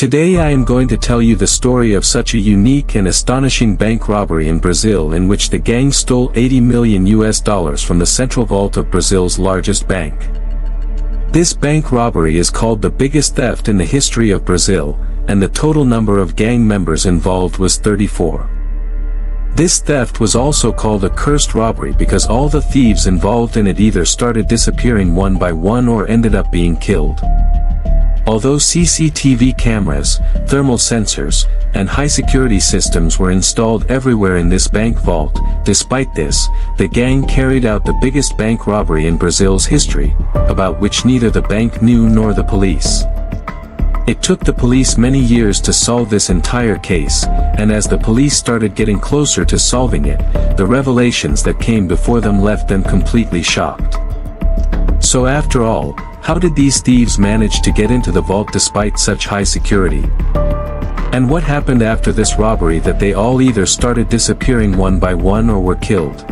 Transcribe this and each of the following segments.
Today I am going to tell you the story of such a unique and astonishing bank robbery in Brazil in which the gang stole $80 million from the central vault of Brazil's largest bank. This bank robbery is called the biggest theft in the history of Brazil, and the total number of gang members involved was 34. This theft was also called a cursed robbery because all the thieves involved in it either started disappearing one by one or ended up being killed. Although CCTV cameras, thermal sensors, and high-security systems were installed everywhere in this bank vault, despite this, the gang carried out the biggest bank robbery in Brazil's history, about which neither the bank knew nor the police. It took the police many years to solve this entire case, and as the police started getting closer to solving it, the revelations that came before them left them completely shocked. So after all, how did these thieves manage to get into the vault despite such high security? And what happened after this robbery that they all either started disappearing one by one or were killed?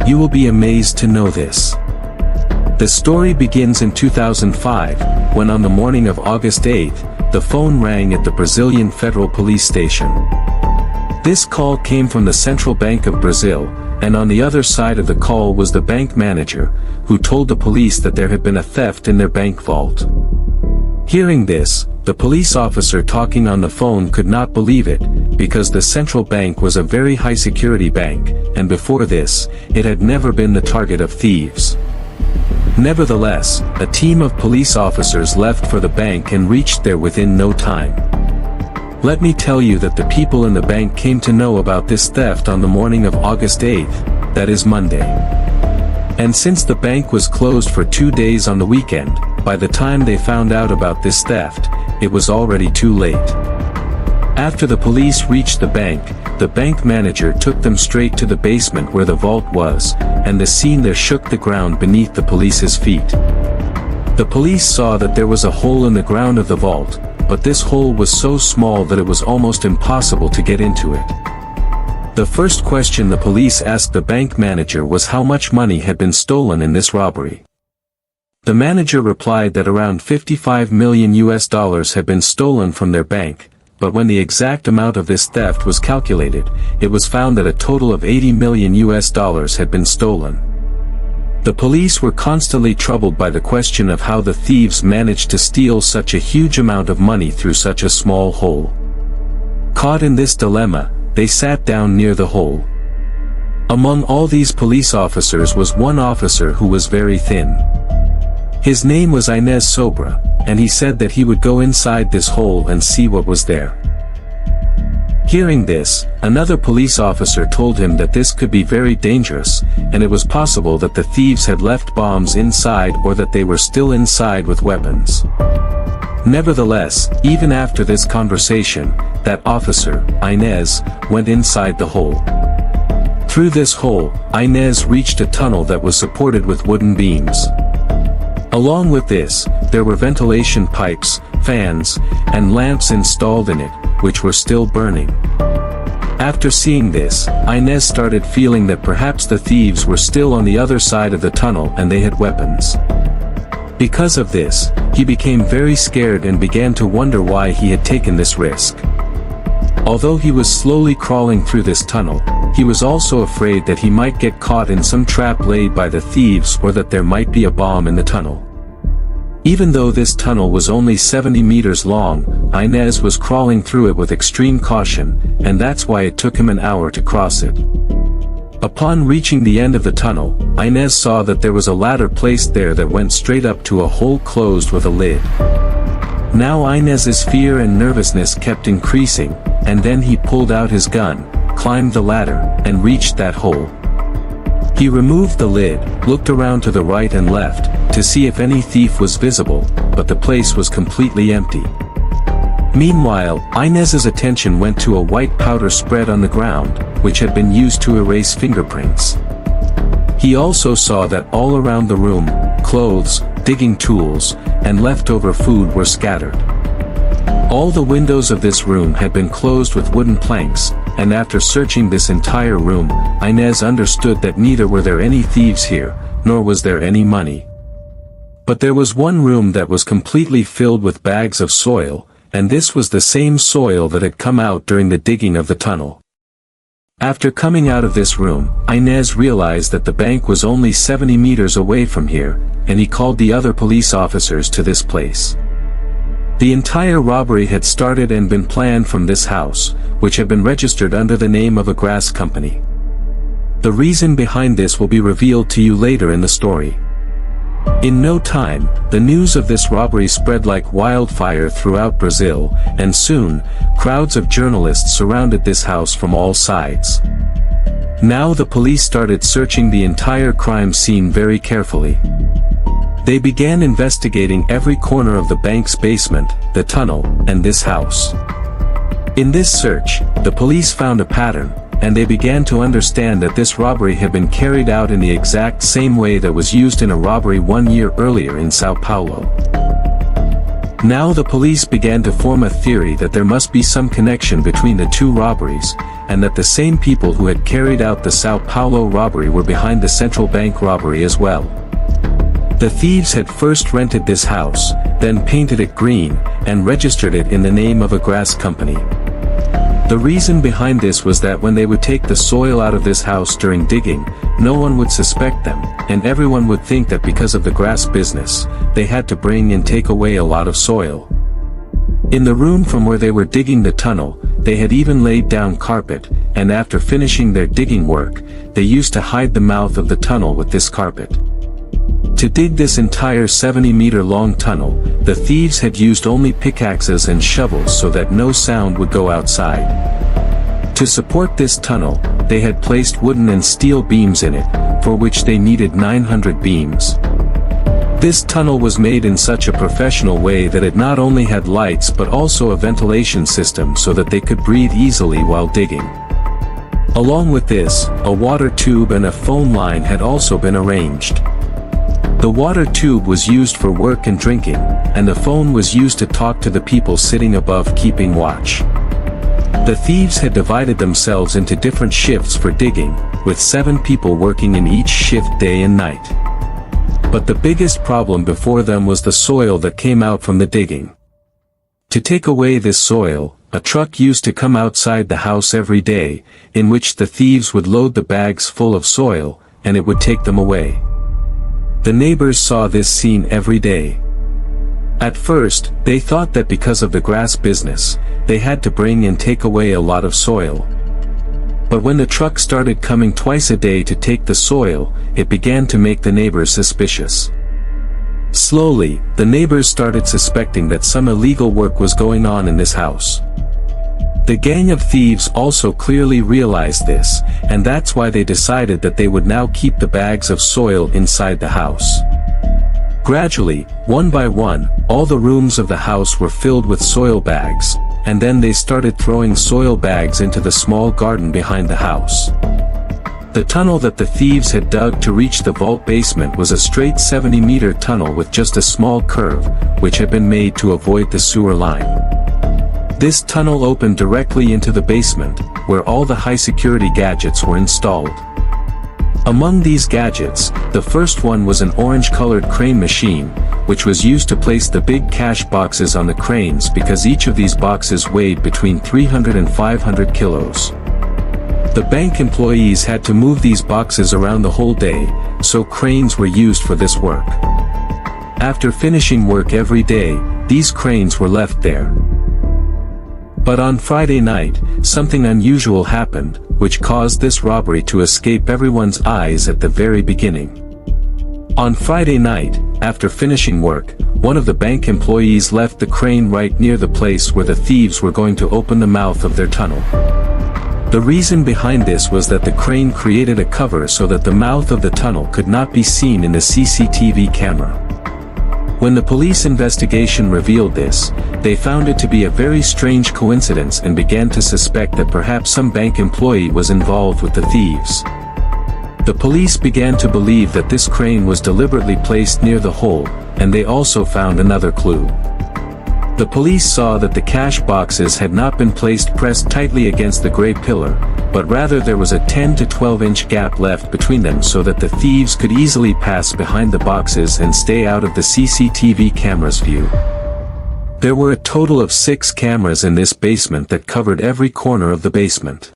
You will be amazed to know this. The story begins in 2005, when on the morning of August 8th, the phone rang at the Brazilian Federal Police Station. This call came from the Central Bank of Brazil, and on the other side of the call was the bank manager, who told the police that there had been a theft in their bank vault. Hearing this, the police officer talking on the phone could not believe it, because the central bank was a very high-security bank, and before this, it had never been the target of thieves. Nevertheless, a team of police officers left for the bank and reached there within no time. Let me tell you that the people in the bank came to know about this theft on the morning of August 8th, that is Monday. And since the bank was closed for 2 days on the weekend, by the time they found out about this theft, it was already too late. After the police reached the bank manager took them straight to the basement where the vault was, and the scene there shook the ground beneath the police's feet. The police saw that there was a hole in the ground of the vault, but this hole was so small that it was almost impossible to get into it. The first question the police asked the bank manager was how much money had been stolen in this robbery. The manager replied that around $55 million had been stolen from their bank, but when the exact amount of this theft was calculated, it was found that a total of $80 million had been stolen. The police were constantly troubled by the question of how the thieves managed to steal such a huge amount of money through such a small hole. Caught in this dilemma, they sat down near the hole. Among all these police officers was one officer who was very thin. His name was Inez Sobra, and he said that he would go inside this hole and see what was there. Hearing this, another police officer told him that this could be very dangerous, and it was possible that the thieves had left bombs inside or that they were still inside with weapons. Nevertheless, even after this conversation, that officer, Inez, went inside the hole. Through this hole, Inez reached a tunnel that was supported with wooden beams. Along with this, there were ventilation pipes, fans, and lamps installed in it, which were still burning. After seeing this, Inez started feeling that perhaps the thieves were still on the other side of the tunnel and they had weapons. Because of this, he became very scared and began to wonder why he had taken this risk. Although he was slowly crawling through this tunnel, he was also afraid that he might get caught in some trap laid by the thieves or that there might be a bomb in the tunnel. Even though this tunnel was only 70 meters long, Inez was crawling through it with extreme caution, and that's why it took him an hour to cross it. Upon reaching the end of the tunnel, Inez saw that there was a ladder placed there that went straight up to a hole closed with a lid. Now Inez's fear and nervousness kept increasing, and then he pulled out his gun, climbed the ladder, and reached that hole. He removed the lid, looked around to the right and left, to see if any thief was visible, but the place was completely empty. Meanwhile, Inez's attention went to a white powder spread on the ground, which had been used to erase fingerprints. He also saw that all around the room, clothes, digging tools, and leftover food were scattered. All the windows of this room had been closed with wooden planks, and after searching this entire room, Inez understood that neither were there any thieves here, nor was there any money. But there was one room that was completely filled with bags of soil, and this was the same soil that had come out during the digging of the tunnel. After coming out of this room, Inez realized that the bank was only 70 meters away from here, and he called the other police officers to this place. The entire robbery had started and been planned from this house, which had been registered under the name of a grass company. The reason behind this will be revealed to you later in the story. In no time, the news of this robbery spread like wildfire throughout Brazil, and soon, crowds of journalists surrounded this house from all sides. Now the police started searching the entire crime scene very carefully. They began investigating every corner of the bank's basement, the tunnel, and this house. In this search, the police found a pattern, and they began to understand that this robbery had been carried out in the exact same way that was used in a robbery 1 year earlier in São Paulo. Now the police began to form a theory that there must be some connection between the two robberies, and that the same people who had carried out the São Paulo robbery were behind the central bank robbery as well. The thieves had first rented this house, then painted it green, and registered it in the name of a grass company. The reason behind this was that when they would take the soil out of this house during digging, no one would suspect them, and everyone would think that because of the grass business, they had to bring and take away a lot of soil. In the room from where they were digging the tunnel, they had even laid down carpet, and after finishing their digging work, they used to hide the mouth of the tunnel with this carpet. To dig this entire 70-meter long tunnel, the thieves had used only pickaxes and shovels so that no sound would go outside. To support this tunnel, they had placed wooden and steel beams in it, for which they needed 900 beams. This tunnel was made in such a professional way that it not only had lights but also a ventilation system so that they could breathe easily while digging. Along with this, a water tube and a phone line had also been arranged. The water tube was used for work and drinking, and the phone was used to talk to the people sitting above keeping watch. The thieves had divided themselves into different shifts for digging, with 7 people working in each shift day and night. But the biggest problem before them was the soil that came out from the digging. To take away this soil, a truck used to come outside the house every day, in which the thieves would load the bags full of soil, and it would take them away. The neighbors saw this scene every day. At first, they thought that because of the grass business, they had to bring and take away a lot of soil. But when the truck started coming twice a day to take the soil, it began to make the neighbors suspicious. Slowly, the neighbors started suspecting that some illegal work was going on in this house. The gang of thieves also clearly realized this, and that's why they decided that they would now keep the bags of soil inside the house. Gradually, one by one, all the rooms of the house were filled with soil bags, and then they started throwing soil bags into the small garden behind the house. The tunnel that the thieves had dug to reach the vault basement was a straight 70-meter tunnel with just a small curve, which had been made to avoid the sewer line. This tunnel opened directly into the basement, where all the high-security gadgets were installed. Among these gadgets, the first one was an orange-colored crane machine, which was used to place the big cash boxes on the cranes because each of these boxes weighed between 300 and 500 kilos. The bank employees had to move these boxes around the whole day, so cranes were used for this work. After finishing work every day, these cranes were left there. But on Friday night, something unusual happened, which caused this robbery to escape everyone's eyes at the very beginning. On Friday night, after finishing work, one of the bank employees left the crane right near the place where the thieves were going to open the mouth of their tunnel. The reason behind this was that the crane created a cover so that the mouth of the tunnel could not be seen in the CCTV camera. When the police investigation revealed this, they found it to be a very strange coincidence and began to suspect that perhaps some bank employee was involved with the thieves. The police began to believe that this crane was deliberately placed near the hole, and they also found another clue. The police saw that the cash boxes had not been placed pressed tightly against the gray pillar, but rather there was a 10 to 12-inch gap left between them so that the thieves could easily pass behind the boxes and stay out of the CCTV camera's view. There were a total of 6 cameras in this basement that covered every corner of the basement.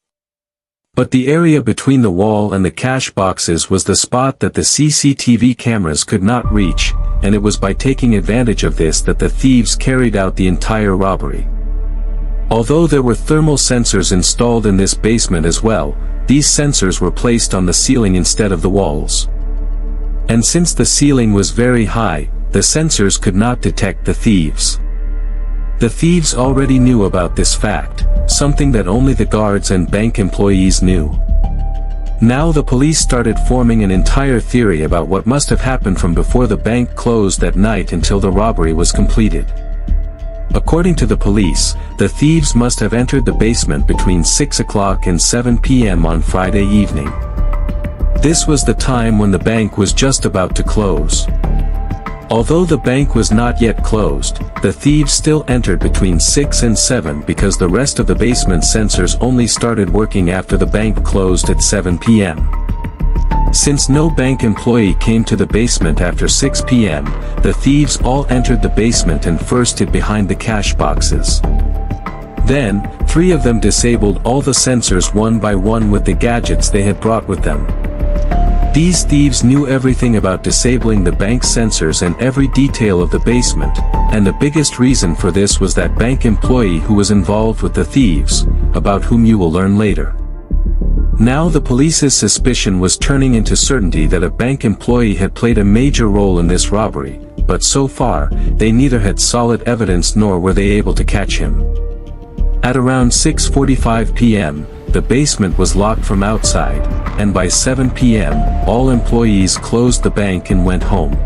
But the area between the wall and the cash boxes was the spot that the CCTV cameras could not reach, and it was by taking advantage of this that the thieves carried out the entire robbery. Although there were thermal sensors installed in this basement as well, these sensors were placed on the ceiling instead of the walls. And since the ceiling was very high, the sensors could not detect the thieves. The thieves already knew about this fact, something that only the guards and bank employees knew. Now the police started forming an entire theory about what must have happened from before the bank closed that night until the robbery was completed. According to the police, the thieves must have entered the basement between 6 o'clock and 7 p.m. on Friday evening. This was the time when the bank was just about to close. Although the bank was not yet closed, the thieves still entered between 6 and 7 because the rest of the basement sensors only started working after the bank closed at 7 p.m. Since no bank employee came to the basement after 6 p.m., the thieves all entered the basement and first hid behind the cash boxes. Then, 3 of them disabled all the sensors one by one with the gadgets they had brought with them. These thieves knew everything about disabling the bank sensors and every detail of the basement, and the biggest reason for this was that bank employee who was involved with the thieves, about whom you will learn later. Now the police's suspicion was turning into certainty that a bank employee had played a major role in this robbery, but so far, they neither had solid evidence nor were they able to catch him. At around 6:45 p.m., the basement was locked from outside, and by 7 p.m., all employees closed the bank and went home.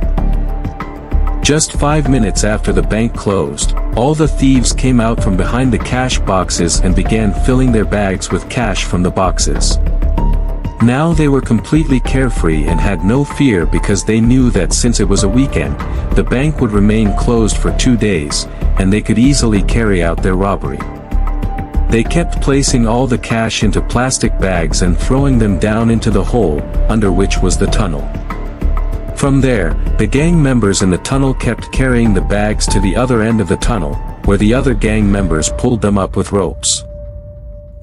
Just 5 minutes after the bank closed, all the thieves came out from behind the cash boxes and began filling their bags with cash from the boxes. Now they were completely carefree and had no fear because they knew that since it was a weekend, the bank would remain closed for 2 days, and they could easily carry out their robbery. They kept placing all the cash into plastic bags and throwing them down into the hole, under which was the tunnel. From there, the gang members in the tunnel kept carrying the bags to the other end of the tunnel, where the other gang members pulled them up with ropes.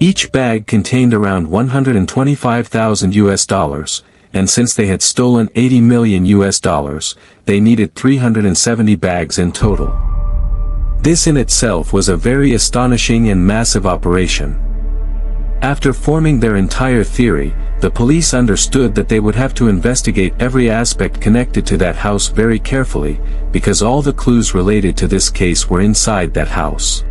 Each bag contained around $125,000, and since they had stolen $80 million, they needed 370 bags in total. This in itself was a very astonishing and massive operation. After forming their entire theory, the police understood that they would have to investigate every aspect connected to that house very carefully, because all the clues related to this case were inside that house.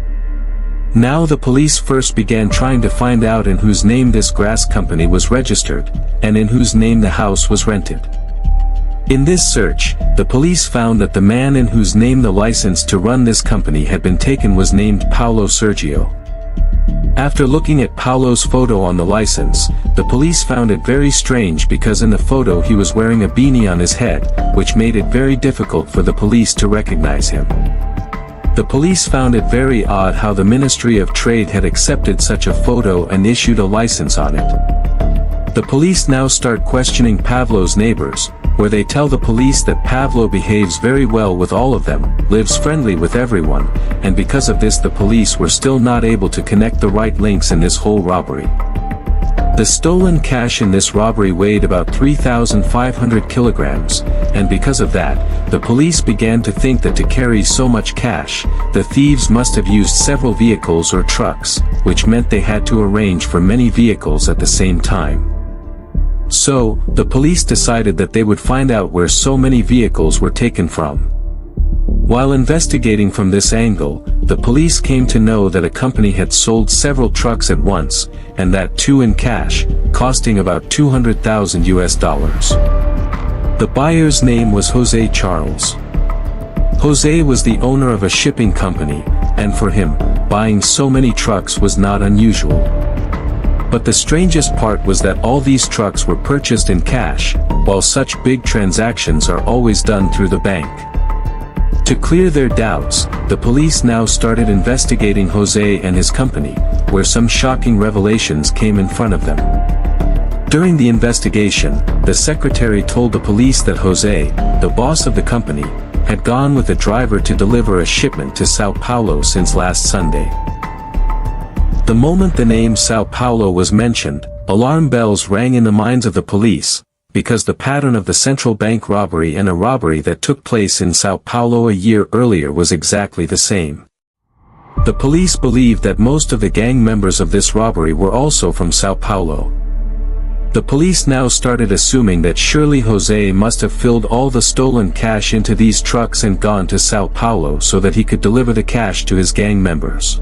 Now the police first began trying to find out in whose name this grass company was registered, and in whose name the house was rented. In this search, the police found that the man in whose name the license to run this company had been taken was named Paulo Sergio. After looking at Paulo's photo on the license, the police found it very strange because in the photo he was wearing a beanie on his head, which made it very difficult for the police to recognize him. The police found it very odd how the Ministry of Trade had accepted such a photo and issued a license on it. The police now start questioning Pavlo's neighbors, where they tell the police that Pavlo behaves very well with all of them, lives friendly with everyone, and because of this the police were still not able to connect the right links in this whole robbery. The stolen cash in this robbery weighed about 3,500 kilograms, and because of that, the police began to think that to carry so much cash, the thieves must have used several vehicles or trucks, which meant they had to arrange for many vehicles at the same time. So, the police decided that they would find out where so many vehicles were taken from. While investigating from this angle, the police came to know that a company had sold several trucks at once, and that 2 in cash, costing about $200,000. The buyer's name was Jose Charles. Jose was the owner of a shipping company, and for him, buying so many trucks was not unusual. But the strangest part was that all these trucks were purchased in cash, while such big transactions are always done through the bank. To clear their doubts, the police now started investigating Jose and his company, where some shocking revelations came in front of them. During the investigation, the secretary told the police that Jose, the boss of the company, had gone with a driver to deliver a shipment to São Paulo since last Sunday. The moment the name São Paulo was mentioned, alarm bells rang in the minds of the police, because the pattern of the central bank robbery and a robbery that took place in São Paulo a year earlier was exactly the same. The police believed that most of the gang members of this robbery were also from São Paulo. The police now started assuming that surely Jose must have filled all the stolen cash into these trucks and gone to São Paulo so that he could deliver the cash to his gang members.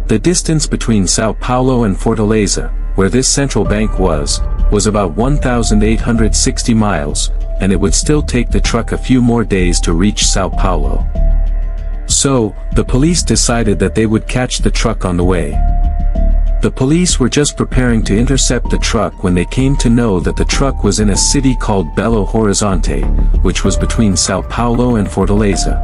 The distance between São Paulo and Fortaleza, where this central bank was about 1,860 miles, and it would still take the truck a few more days to reach São Paulo. So, the police decided that they would catch the truck on the way. The police were just preparing to intercept the truck when they came to know that the truck was in a city called Belo Horizonte, which was between São Paulo and Fortaleza.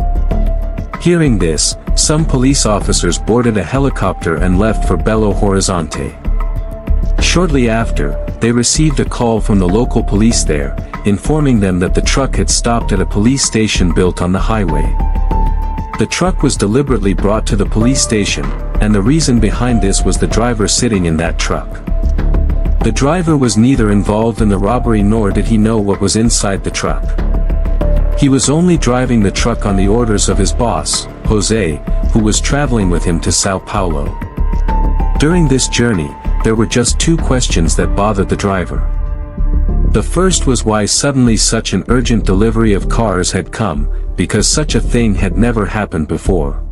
Hearing this, some police officers boarded a helicopter and left for Belo Horizonte. Shortly after, they received a call from the local police there, informing them that the truck had stopped at a police station built on the highway. The truck was deliberately brought to the police station, and the reason behind this was the driver sitting in that truck. The driver was neither involved in the robbery nor did he know what was inside the truck. He was only driving the truck on the orders of his boss, Jose, who was traveling with him to São Paulo. During this journey, there were just two questions that bothered the driver. The first was why suddenly such an urgent delivery of cars had come, because such a thing had never happened before.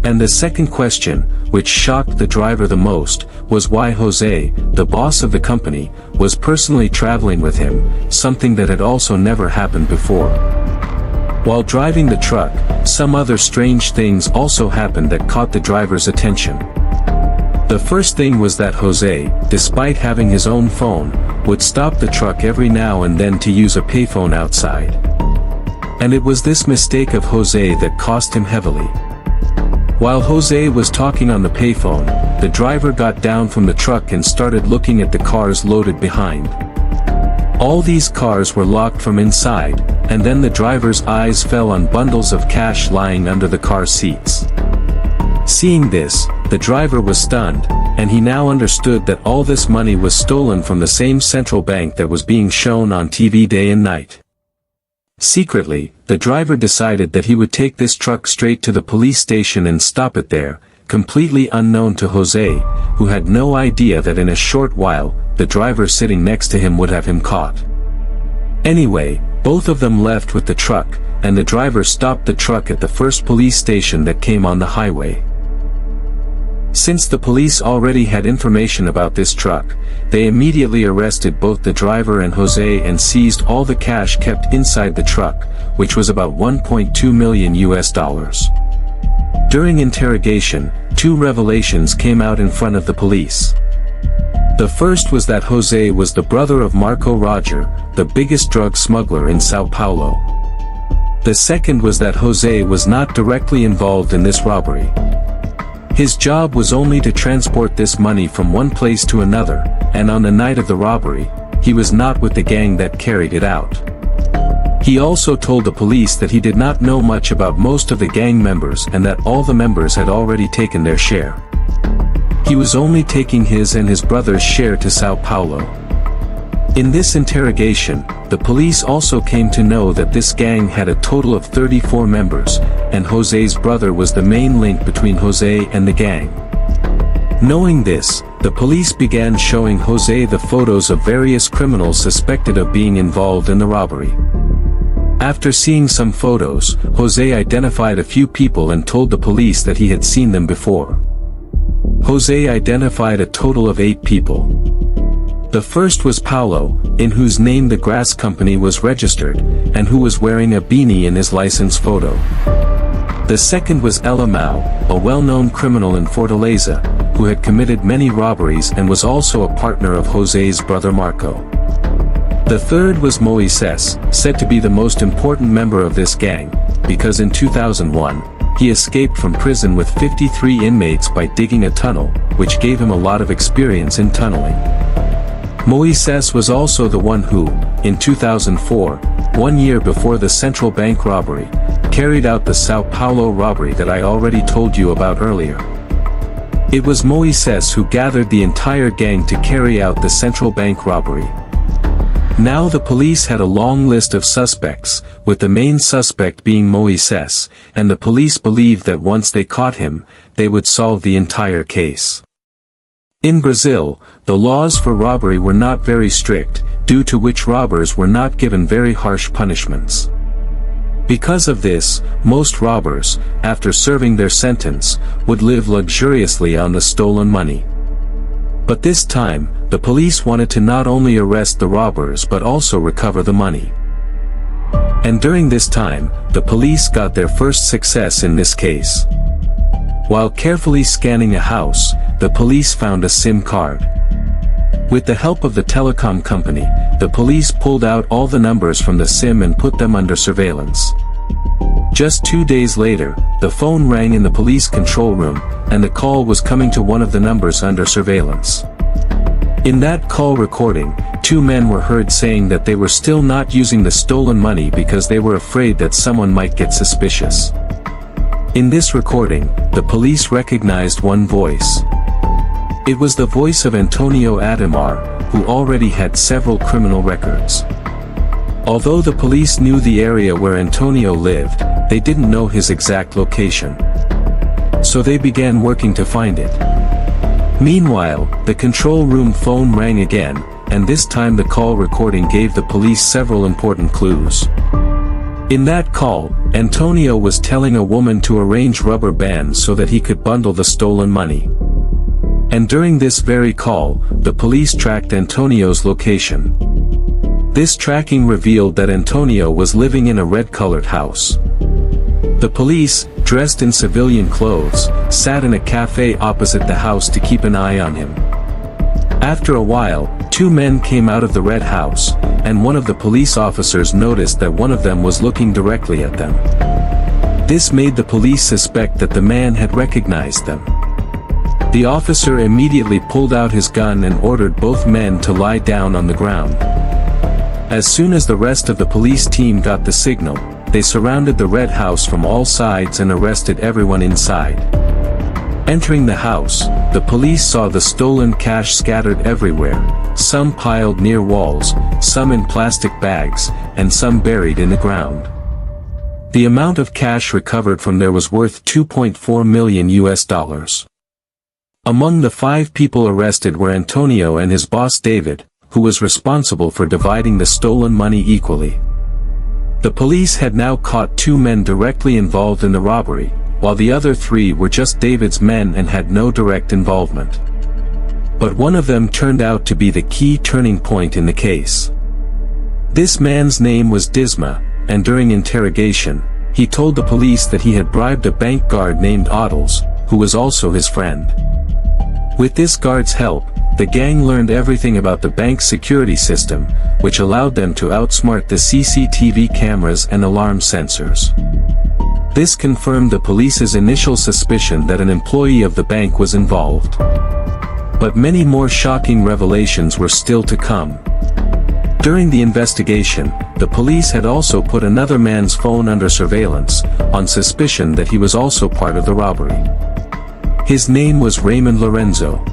And the second question, which shocked the driver the most, was why Jose, the boss of the company, was personally traveling with him, something that had also never happened before. While driving the truck, some other strange things also happened that caught the driver's attention. The first thing was that Jose, despite having his own phone, would stop the truck every now and then to use a payphone outside. And it was this mistake of Jose that cost him heavily. While Jose was talking on the payphone, the driver got down from the truck and started looking at the cars loaded behind. All these cars were locked from inside, and then the driver's eyes fell on bundles of cash lying under the car seats. Seeing this, the driver was stunned, and he now understood that all this money was stolen from the same central bank that was being shown on TV day and night. Secretly, the driver decided that he would take this truck straight to the police station and stop it there, completely unknown to Jose, who had no idea that in a short while, the driver sitting next to him would have him caught. Anyway, both of them left with the truck, and the driver stopped the truck at the first police station that came on the highway. Since the police already had information about this truck, they immediately arrested both the driver and Jose and seized all the cash kept inside the truck, which was about $1.2 million. During interrogation, two revelations came out in front of the police. The first was that Jose was the brother of Marco Roger, the biggest drug smuggler in São Paulo. The second was that Jose was not directly involved in this robbery. His job was only to transport this money from one place to another, and on the night of the robbery, he was not with the gang that carried it out. He also told the police that he did not know much about most of the gang members and that all the members had already taken their share. He was only taking his and his brother's share to São Paulo. In this interrogation, the police also came to know that this gang had a total of 34 members, and Jose's brother was the main link between Jose and the gang. Knowing this, the police began showing Jose the photos of various criminals suspected of being involved in the robbery. After seeing some photos, Jose identified a few people and told the police that he had seen them before. Jose identified a total of 8 people. The first was Paulo, in whose name the grass company was registered, and who was wearing a beanie in his license photo. The second was Elamau, a well-known criminal in Fortaleza, who had committed many robberies and was also a partner of Jose's brother Marco. The third was Moises, said to be the most important member of this gang, because in 2001, he escaped from prison with 53 inmates by digging a tunnel, which gave him a lot of experience in tunneling. Moises was also the one who, in 2004, 1 year before the central bank robbery, carried out the São Paulo robbery that I already told you about earlier. It was Moises who gathered the entire gang to carry out the central bank robbery. Now the police had a long list of suspects, with the main suspect being Moises, and the police believed that once they caught him, they would solve the entire case. In Brazil, the laws for robbery were not very strict, due to which robbers were not given very harsh punishments. Because of this, most robbers, after serving their sentence, would live luxuriously on the stolen money. But this time, the police wanted to not only arrest the robbers but also recover the money. And during this time, the police got their first success in this case. While carefully scanning a house, the police found a SIM card. With the help of the telecom company, the police pulled out all the numbers from the SIM and put them under surveillance. Just 2 days later, the phone rang in the police control room, and the call was coming to one of the numbers under surveillance. In that call recording, 2 men were heard saying that they were still not using the stolen money because they were afraid that someone might get suspicious. In this recording, the police recognized one voice. It was the voice of Antonio Ademar, who already had several criminal records. Although the police knew the area where Antonio lived, they didn't know his exact location. So they began working to find it. Meanwhile, the control room phone rang again, and this time the call recording gave the police several important clues. In that call, Antonio was telling a woman to arrange rubber bands so that he could bundle the stolen money. And during this very call, the police tracked Antonio's location. This tracking revealed that Antonio was living in a red-colored house. The police, dressed in civilian clothes, sat in a cafe opposite the house to keep an eye on him. After a while, 2 men came out of the red house, and one of the police officers noticed that one of them was looking directly at them. This made the police suspect that the man had recognized them. The officer immediately pulled out his gun and ordered both men to lie down on the ground. As soon as the rest of the police team got the signal, they surrounded the red house from all sides and arrested everyone inside. Entering the house, the police saw the stolen cash scattered everywhere, some piled near walls, some in plastic bags, and some buried in the ground. The amount of cash recovered from there was worth $2.4 million. Among the 5 people arrested were Antonio and his boss David, who was responsible for dividing the stolen money equally. The police had now caught 2 men directly involved in the robbery, while the other 3 were just David's men and had no direct involvement. But one of them turned out to be the key turning point in the case. This man's name was Disma, and during interrogation, he told the police that he had bribed a bank guard named Ottles, who was also his friend. With this guard's help, the gang learned everything about the bank's security system, which allowed them to outsmart the CCTV cameras and alarm sensors. This confirmed the police's initial suspicion that an employee of the bank was involved. But many more shocking revelations were still to come. During the investigation, the police had also put another man's phone under surveillance, on suspicion that he was also part of the robbery. His name was Raymond Lorenzo.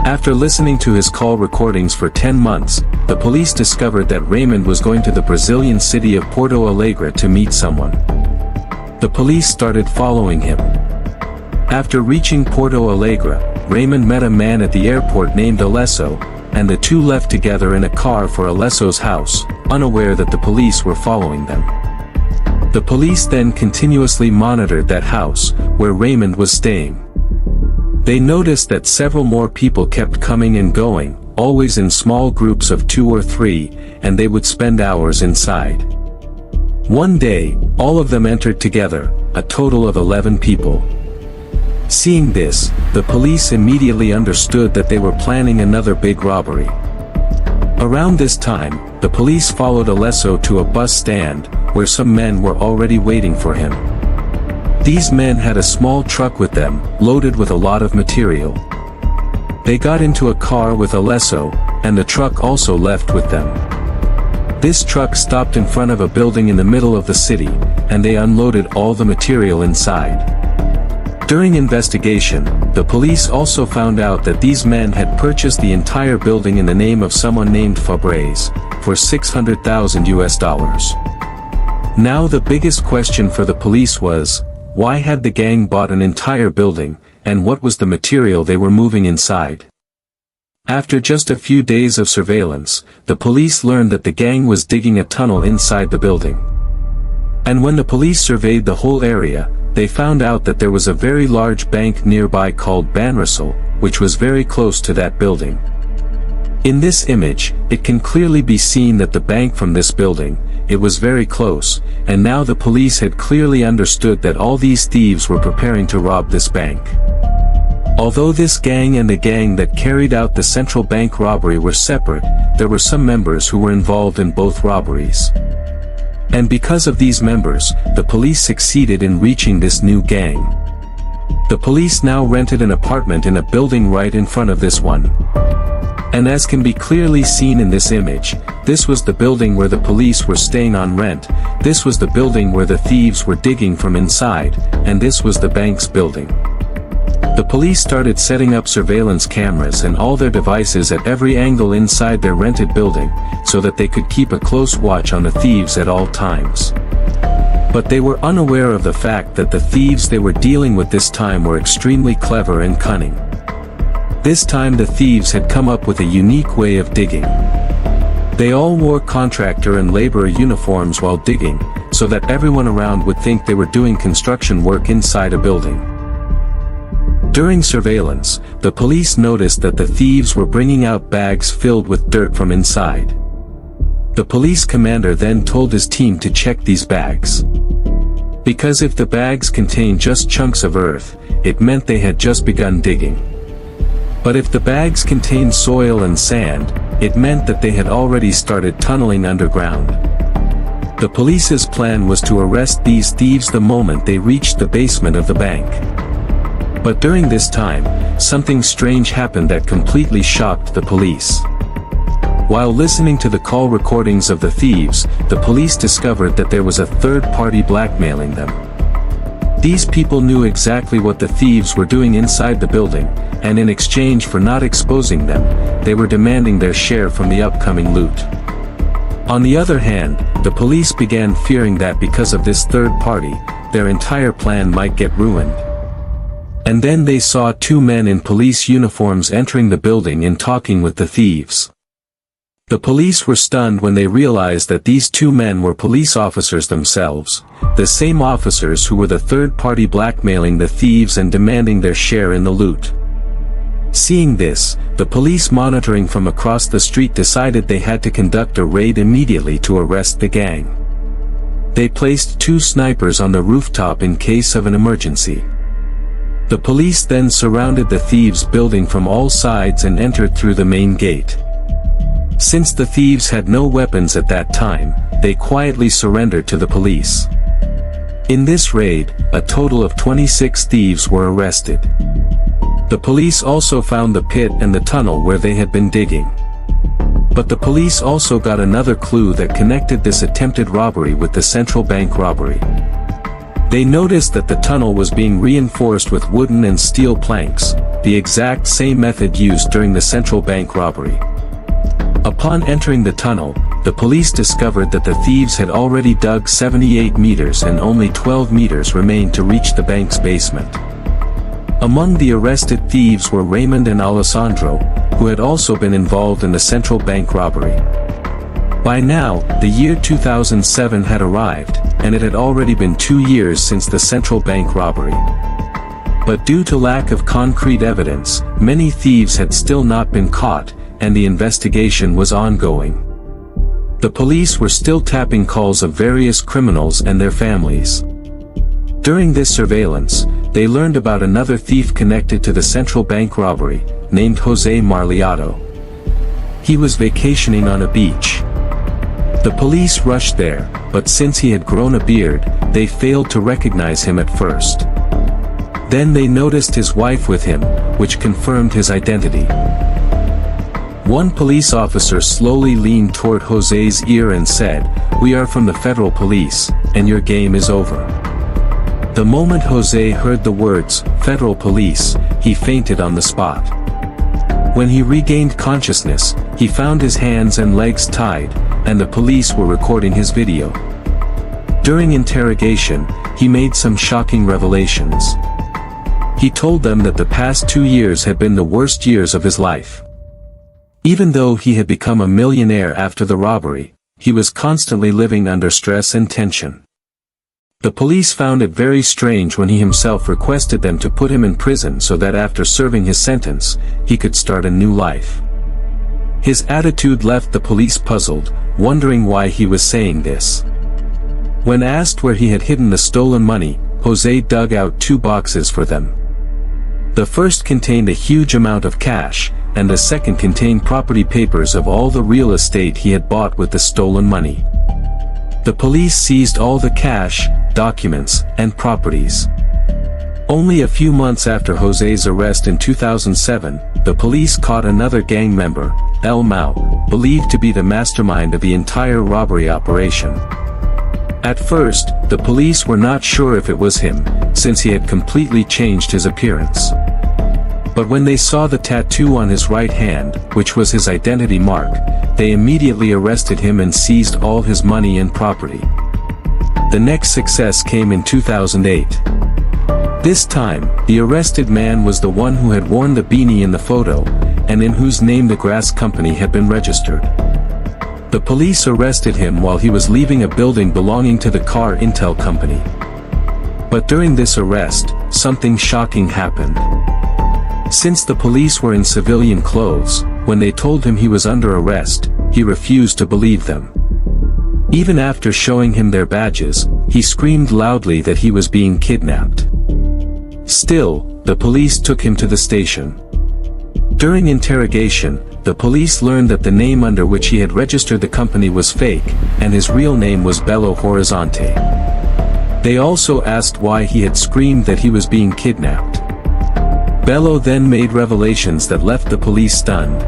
After listening to his call recordings for 10 months, the police discovered that Raymond was going to the Brazilian city of Porto Alegre to meet someone. The police started following him. After reaching Porto Alegre, Raymond met a man at the airport named Alesso, and the 2 left together in a car for Alesso's house, unaware that the police were following them. The police then continuously monitored that house, where Raymond was staying. They noticed that several more people kept coming and going, always in small groups of 2 or 3, and they would spend hours inside. One day, all of them entered together, a total of 11 people. Seeing this, the police immediately understood that they were planning another big robbery. Around this time, the police followed Alesso to a bus stand, where some men were already waiting for him. These men had a small truck with them, loaded with a lot of material. They got into a car with a lasso, and the truck also left with them. This truck stopped in front of a building in the middle of the city, and they unloaded all the material inside. During investigation, the police also found out that these men had purchased the entire building in the name of someone named Fabrez, for $600,000. Now the biggest question for the police was, why had the gang bought an entire building, and what was the material they were moving inside? After just a few days of surveillance, the police learned that the gang was digging a tunnel inside the building. And when the police surveyed the whole area, they found out that there was a very large bank nearby called Banrisal, which was very close to that building. In this image, it can clearly be seen that the bank from this building, it was very close, and now the police had clearly understood that all these thieves were preparing to rob this bank. Although this gang and the gang that carried out the central bank robbery were separate, there were some members who were involved in both robberies. And because of these members, the police succeeded in reaching this new gang. The police now rented an apartment in a building right in front of this one. And as can be clearly seen in this image, this was the building where the police were staying on rent, this was the building where the thieves were digging from inside, and this was the bank's building. The police started setting up surveillance cameras and all their devices at every angle inside their rented building, so that they could keep a close watch on the thieves at all times. But they were unaware of the fact that the thieves they were dealing with this time were extremely clever and cunning. This time the thieves had come up with a unique way of digging. They all wore contractor and laborer uniforms while digging, so that everyone around would think they were doing construction work inside a building. During surveillance, the police noticed that the thieves were bringing out bags filled with dirt from inside. The police commander then told his team to check these bags. Because if the bags contained just chunks of earth, it meant they had just begun digging. But if the bags contained soil and sand, it meant that they had already started tunneling underground. The police's plan was to arrest these thieves the moment they reached the basement of the bank. But during this time, something strange happened that completely shocked the police. While listening to the call recordings of the thieves, the police discovered that there was a third party blackmailing them. These people knew exactly what the thieves were doing inside the building, and in exchange for not exposing them, they were demanding their share from the upcoming loot. On the other hand, the police began fearing that because of this third party, their entire plan might get ruined. And then they saw two men in police uniforms entering the building and talking with the thieves. The police were stunned when they realized that these two men were police officers themselves, the same officers who were the third party blackmailing the thieves and demanding their share in the loot. Seeing this, the police monitoring from across the street decided they had to conduct a raid immediately to arrest the gang. They placed 2 snipers on the rooftop in case of an emergency. The police then surrounded the thieves' building from all sides and entered through the main gate. Since the thieves had no weapons at that time, they quietly surrendered to the police. In this raid, a total of 26 thieves were arrested. The police also found the pit and the tunnel where they had been digging. But the police also got another clue that connected this attempted robbery with the central bank robbery. They noticed that the tunnel was being reinforced with wooden and steel planks, the exact same method used during the central bank robbery. Upon entering the tunnel, the police discovered that the thieves had already dug 78 meters and only 12 meters remained to reach the bank's basement. Among the arrested thieves were Raymond and Alessandro, who had also been involved in the central bank robbery. By now, the year 2007 had arrived, and it had already been 2 years since the central bank robbery. But due to lack of concrete evidence, many thieves had still not been caught, and the investigation was ongoing. The police were still tapping calls of various criminals and their families. During this surveillance, they learned about another thief connected to the central bank robbery, named Jose Marliotto. He was vacationing on a beach. The police rushed there, but since he had grown a beard, they failed to recognize him at first. Then they noticed his wife with him, which confirmed his identity. One police officer slowly leaned toward Jose's ear and said, "We are from the federal police, and your game is over." The moment Jose heard the words, "federal police," he fainted on the spot. When he regained consciousness, he found his hands and legs tied, and the police were recording his video. During interrogation, he made some shocking revelations. He told them that the past 2 years had been the worst years of his life. Even though he had become a millionaire after the robbery, he was constantly living under stress and tension. The police found it very strange when he himself requested them to put him in prison so that after serving his sentence, he could start a new life. His attitude left the police puzzled, wondering why he was saying this. When asked where he had hidden the stolen money, Jose dug out 2 boxes for them. The first contained a huge amount of cash, and the second contained property papers of all the real estate he had bought with the stolen money. The police seized all the cash, documents, and properties. Only a few months after Jose's arrest in 2007, the police caught another gang member, El Mau, believed to be the mastermind of the entire robbery operation. At first, the police were not sure if it was him, since he had completely changed his appearance. But when they saw the tattoo on his right hand, which was his identity mark, they immediately arrested him and seized all his money and property. The next success came in 2008. This time, the arrested man was the one who had worn the beanie in the photo, and in whose name the grass company had been registered. The police arrested him while he was leaving a building belonging to the car Intel company. But during this arrest, something shocking happened. Since the police were in civilian clothes, when they told him he was under arrest, he refused to believe them. Even after showing him their badges, he screamed loudly that he was being kidnapped. Still, the police took him to the station. During interrogation, the police learned that the name under which he had registered the company was fake, and his real name was Belo Horizonte. They also asked why he had screamed that he was being kidnapped. Belo then made revelations that left the police stunned.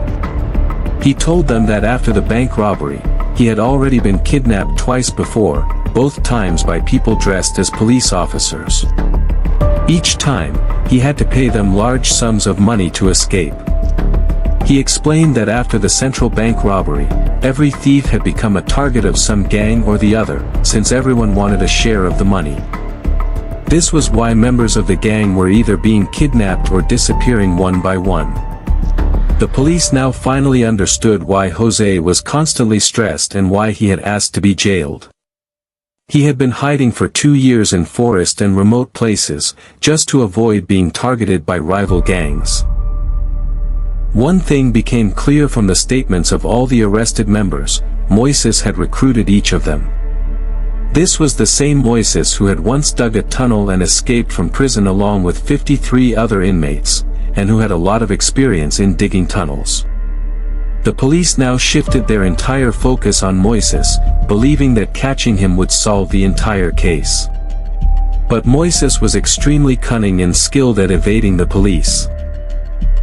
He told them that after the bank robbery, he had already been kidnapped twice before, both times by people dressed as police officers. Each time, he had to pay them large sums of money to escape. He explained that after the central bank robbery, every thief had become a target of some gang or the other, since everyone wanted a share of the money. This was why members of the gang were either being kidnapped or disappearing one by one. The police now finally understood why Jose was constantly stressed and why he had asked to be jailed. He had been hiding for 2 years in forest and remote places, just to avoid being targeted by rival gangs. One thing became clear from the statements of all the arrested members: Moises had recruited each of them. This was the same Moises who had once dug a tunnel and escaped from prison along with 53 other inmates, and who had a lot of experience in digging tunnels. The police now shifted their entire focus on Moises, believing that catching him would solve the entire case. But Moises was extremely cunning and skilled at evading the police.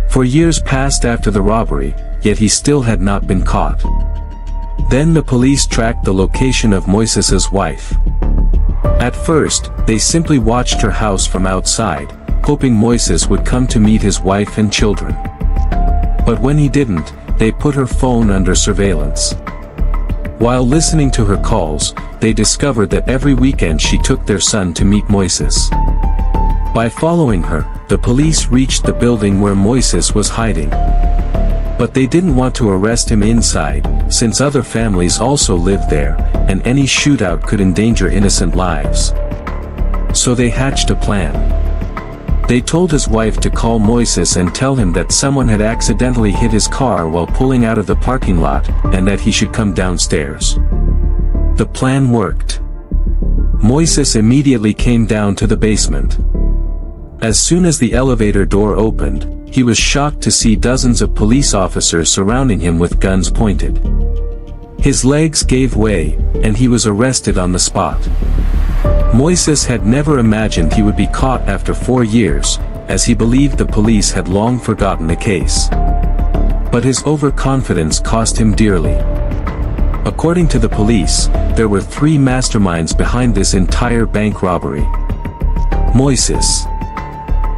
For years passed after the robbery, yet he still had not been caught. Then the police tracked the location of Moises's wife. At first, they simply watched her house from outside, hoping Moises would come to meet his wife and children. But when he didn't, they put her phone under surveillance. While listening to her calls, they discovered that every weekend she took their son to meet Moises. By following her, the police reached the building where Moises was hiding. But they didn't want to arrest him inside, since other families also lived there, and any shootout could endanger innocent lives. So they hatched a plan. They told his wife to call Moises and tell him that someone had accidentally hit his car while pulling out of the parking lot, and that he should come downstairs. The plan worked. Moises immediately came down to the basement. As soon as the elevator door opened, he was shocked to see dozens of police officers surrounding him with guns pointed. His legs gave way, and he was arrested on the spot. Moises had never imagined he would be caught after 4 years, as he believed the police had long forgotten the case. But his overconfidence cost him dearly. According to the police, there were 3 masterminds behind this entire bank robbery. Moises,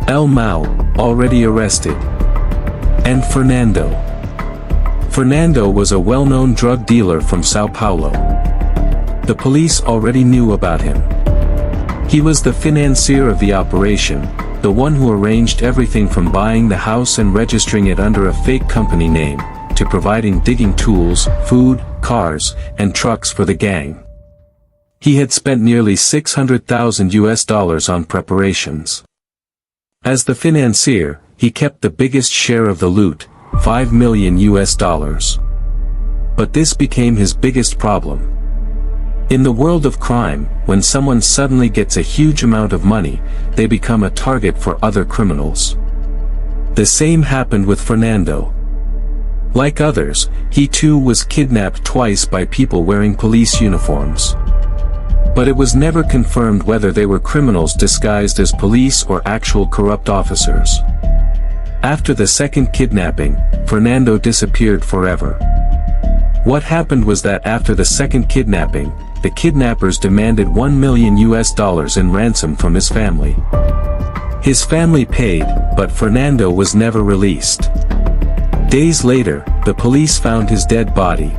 El Mau, already arrested, and Fernando. Fernando was a well-known drug dealer from São Paulo. The police already knew about him. He was the financier of the operation, the one who arranged everything from buying the house and registering it under a fake company name, to providing digging tools, food, cars, and trucks for the gang. He had spent nearly $600,000 on preparations. As the financier, he kept the biggest share of the loot, $5 million. But this became his biggest problem. In the world of crime, when someone suddenly gets a huge amount of money, they become a target for other criminals. The same happened with Fernando. Like others, he too was kidnapped twice by people wearing police uniforms. But it was never confirmed whether they were criminals disguised as police or actual corrupt officers. After the second kidnapping, Fernando disappeared forever. What happened was that after the second kidnapping, the kidnappers demanded $1 million in ransom from his family. His family paid, but Fernando was never released. Days later, the police found his dead body.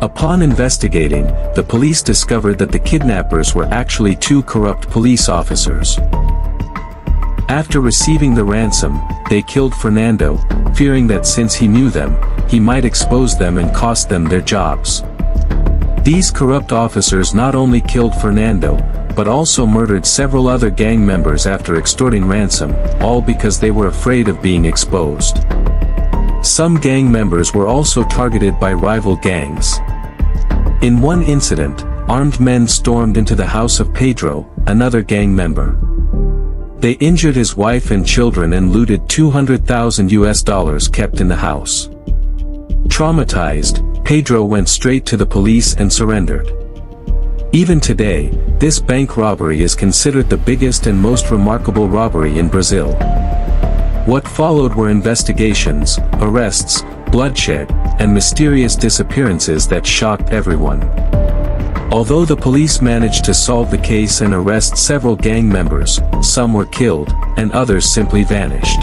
Upon investigating, the police discovered that the kidnappers were actually 2 corrupt police officers. After receiving the ransom, they killed Fernando, fearing that since he knew them, he might expose them and cost them their jobs. These corrupt officers not only killed Fernando, but also murdered several other gang members after extorting ransom, all because they were afraid of being exposed. Some gang members were also targeted by rival gangs. In one incident, armed men stormed into the house of Pedro, another gang member. They injured his wife and children and looted $200,000 kept in the house. Traumatized, Pedro went straight to the police and surrendered. Even today, this bank robbery is considered the biggest and most remarkable robbery in Brazil. What followed were investigations, arrests, bloodshed, and mysterious disappearances that shocked everyone. Although the police managed to solve the case and arrest several gang members, some were killed, and others simply vanished.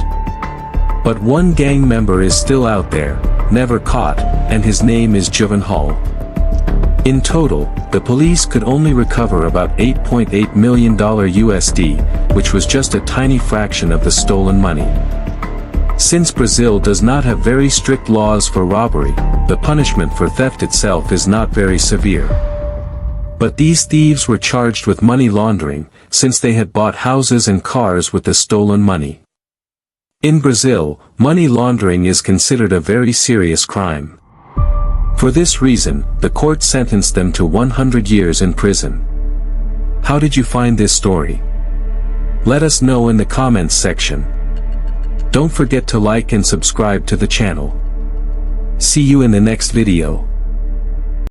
But one gang member is still out there, never caught, and his name is Juvan Hall. In total, the police could only recover about $8.8 million USD, which was just a tiny fraction of the stolen money. Since Brazil does not have very strict laws for robbery, the punishment for theft itself is not very severe. But these thieves were charged with money laundering, since they had bought houses and cars with the stolen money. In Brazil, money laundering is considered a very serious crime. For this reason, the court sentenced them to 100 years in prison. How did you find this story? Let us know in the comments section. Don't forget to like and subscribe to the channel. See you in the next video.